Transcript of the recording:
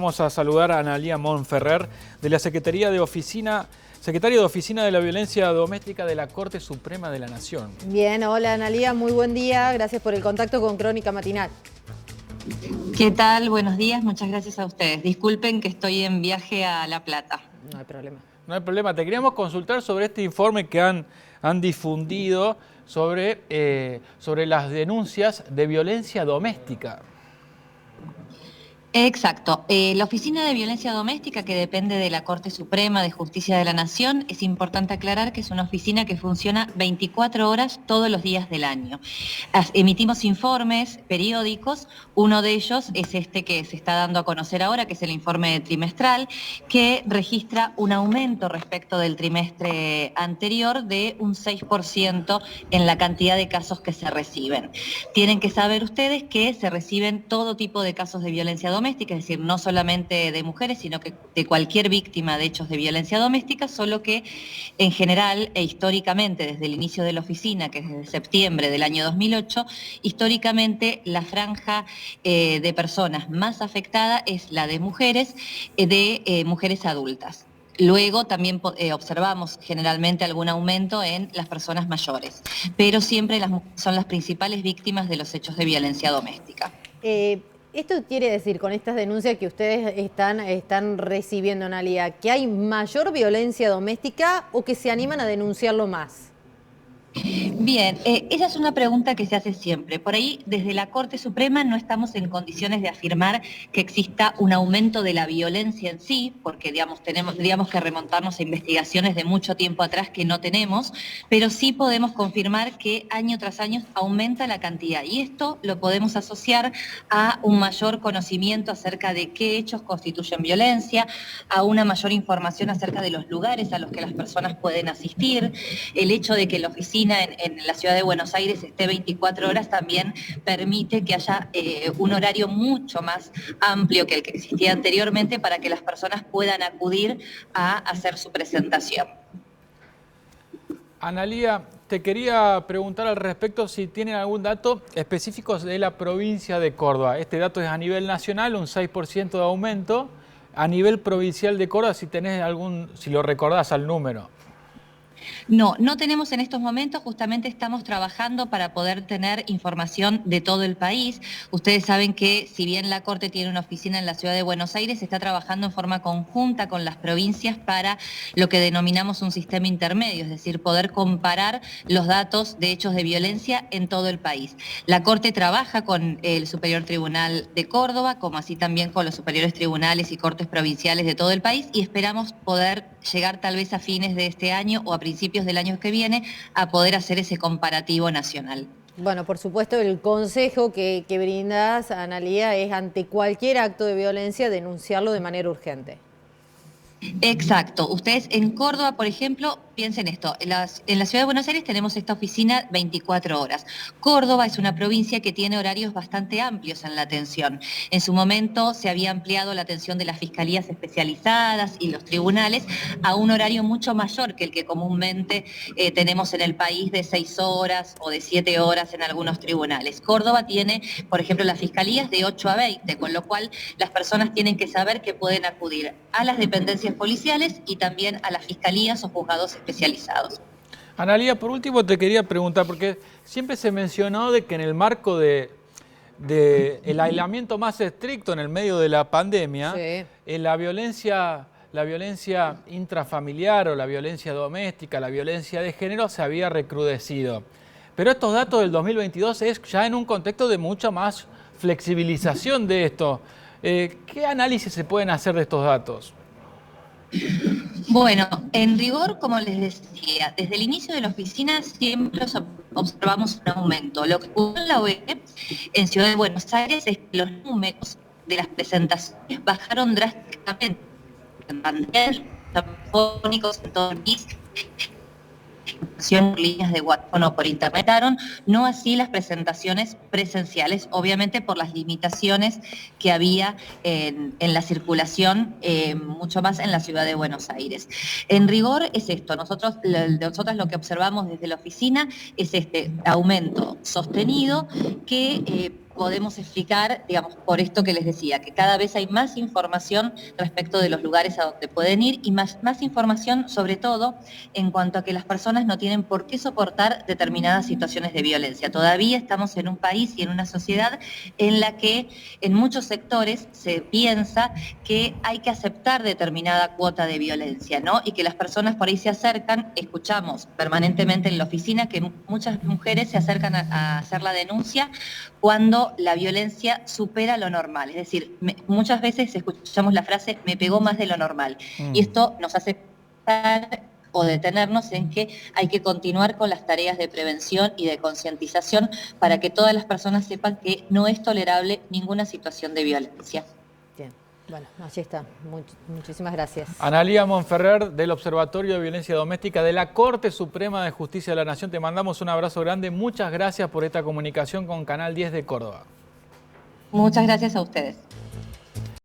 vamos a saludar a Analía Monferrer de la Secretaría de Oficina, Secretaria de Oficina de la Violencia Doméstica de la Corte Suprema de la Nación. Bien, hola Analía, muy buen día. Gracias por el contacto con Crónica Matinal. ¿Qué tal? Buenos días, muchas gracias a ustedes. Disculpen que estoy en viaje a La Plata. No hay problema. No hay problema. Te queríamos consultar sobre este informe que han difundido sobre las denuncias de violencia doméstica. Exacto. La Oficina de Violencia Doméstica, que depende de la Corte Suprema de Justicia de la Nación, es importante aclarar que es una oficina que funciona 24 horas todos los días del año. Emitimos informes periódicos, uno de ellos es este que se está dando a conocer ahora, que es el informe trimestral, que registra un aumento respecto del trimestre anterior de un 6% en la cantidad de casos que se reciben. Tienen que saber ustedes que se reciben todo tipo de casos de violencia doméstica, es decir, no solamente de mujeres, sino que de cualquier víctima de hechos de violencia doméstica, solo que en general e históricamente, desde el inicio de la oficina, que es desde septiembre del año 2008, históricamente la franja de personas más afectada es la de mujeres adultas. Luego también observamos generalmente algún aumento en las personas mayores, pero siempre son las principales víctimas de los hechos de violencia doméstica. ¿Esto quiere decir, con estas denuncias que ustedes están recibiendo, Analía, que hay mayor violencia doméstica o que se animan a denunciarlo más? Bien, esa es una pregunta que se hace siempre. Por ahí, desde la Corte Suprema no estamos en condiciones de afirmar que exista un aumento de la violencia en sí, porque tenemos que remontarnos a investigaciones de mucho tiempo atrás que no tenemos, pero sí podemos confirmar que año tras año aumenta la cantidad. Y esto lo podemos asociar a un mayor conocimiento acerca de qué hechos constituyen violencia, a una mayor información acerca de los lugares a los que las personas pueden asistir, el hecho de que la oficina en la ciudad de Buenos Aires esté 24 horas también permite que haya un horario mucho más amplio que el que existía anteriormente para que las personas puedan acudir a hacer su presentación. Analía, te quería preguntar al respecto si tienen algún dato específico de la provincia de Córdoba. Este dato es a nivel nacional, un 6% de aumento. A nivel provincial de Córdoba, si lo recordás al número. No tenemos en estos momentos, justamente estamos trabajando para poder tener información de todo el país. Ustedes saben que si bien la Corte tiene una oficina en la ciudad de Buenos Aires, está trabajando en forma conjunta con las provincias para lo que denominamos un sistema intermedio, es decir, poder comparar los datos de hechos de violencia en todo el país. La Corte trabaja con el Superior Tribunal de Córdoba, como así también con los superiores tribunales y cortes provinciales de todo el país, y esperamos poder llegar tal vez a fines de este año o a principios del año que viene a poder hacer ese comparativo nacional. Bueno, por supuesto, el consejo que brindas, Analía, es ante cualquier acto de violencia denunciarlo de manera urgente. Exacto. Ustedes en Córdoba, por ejemplo, piensen esto, en la ciudad de Buenos Aires tenemos esta oficina 24 horas. Córdoba es una provincia que tiene horarios bastante amplios en la atención. En su momento se había ampliado la atención de las fiscalías especializadas y los tribunales a un horario mucho mayor que el que comúnmente tenemos en el país de 6 horas o de 7 horas en algunos tribunales. Córdoba tiene, por ejemplo, las fiscalías de 8 a 20, con lo cual las personas tienen que saber que pueden acudir a las dependencias policiales y también a las fiscalías o juzgados especializados. Analía, por último te quería preguntar, porque siempre se mencionó de que en el marco de el aislamiento más estricto en el medio de la pandemia, Sí. la violencia intrafamiliar o la violencia doméstica, la violencia de género se había recrudecido. Pero estos datos del 2022 es ya en un contexto de mucha más flexibilización de esto. ¿Qué análisis se pueden hacer de estos datos? Bueno, en rigor, como les decía, desde el inicio de la oficina siempre observamos un aumento. Lo que ocurrió en la OE, en Ciudad de Buenos Aires, es que los números de las presentaciones bajaron drásticamente. En pantallas, telefónicos, en todo el país, líneas de WhatsApp o por internet, no así las presentaciones presenciales, obviamente por las limitaciones que había en la circulación, mucho más en la ciudad de Buenos Aires. En rigor es esto, nosotros lo que observamos desde la oficina es este aumento sostenido que podemos explicar, digamos, por esto que les decía, que cada vez hay más información respecto de los lugares a donde pueden ir y más información, sobre todo, en cuanto a que las personas no tienen por qué soportar determinadas situaciones de violencia. Todavía estamos en un país y en una sociedad en la que en muchos sectores se piensa que hay que aceptar determinada cuota de violencia, ¿no? Y que las personas por ahí se acercan, escuchamos permanentemente en la oficina que muchas mujeres se acercan a hacer la denuncia cuando la violencia supera lo normal. Es decir, muchas veces escuchamos la frase, me pegó más de lo normal. Y esto nos hace pensar o detenernos en que hay que continuar con las tareas de prevención y de concientización para que todas las personas sepan que no es tolerable ninguna situación de violencia. Bien, bueno, allí está. Muchísimas gracias. Analía Monferrer, del Observatorio de Violencia Doméstica de la Corte Suprema de Justicia de la Nación. Te mandamos un abrazo grande. Muchas gracias por esta comunicación con Canal 10 de Córdoba. Muchas gracias a ustedes.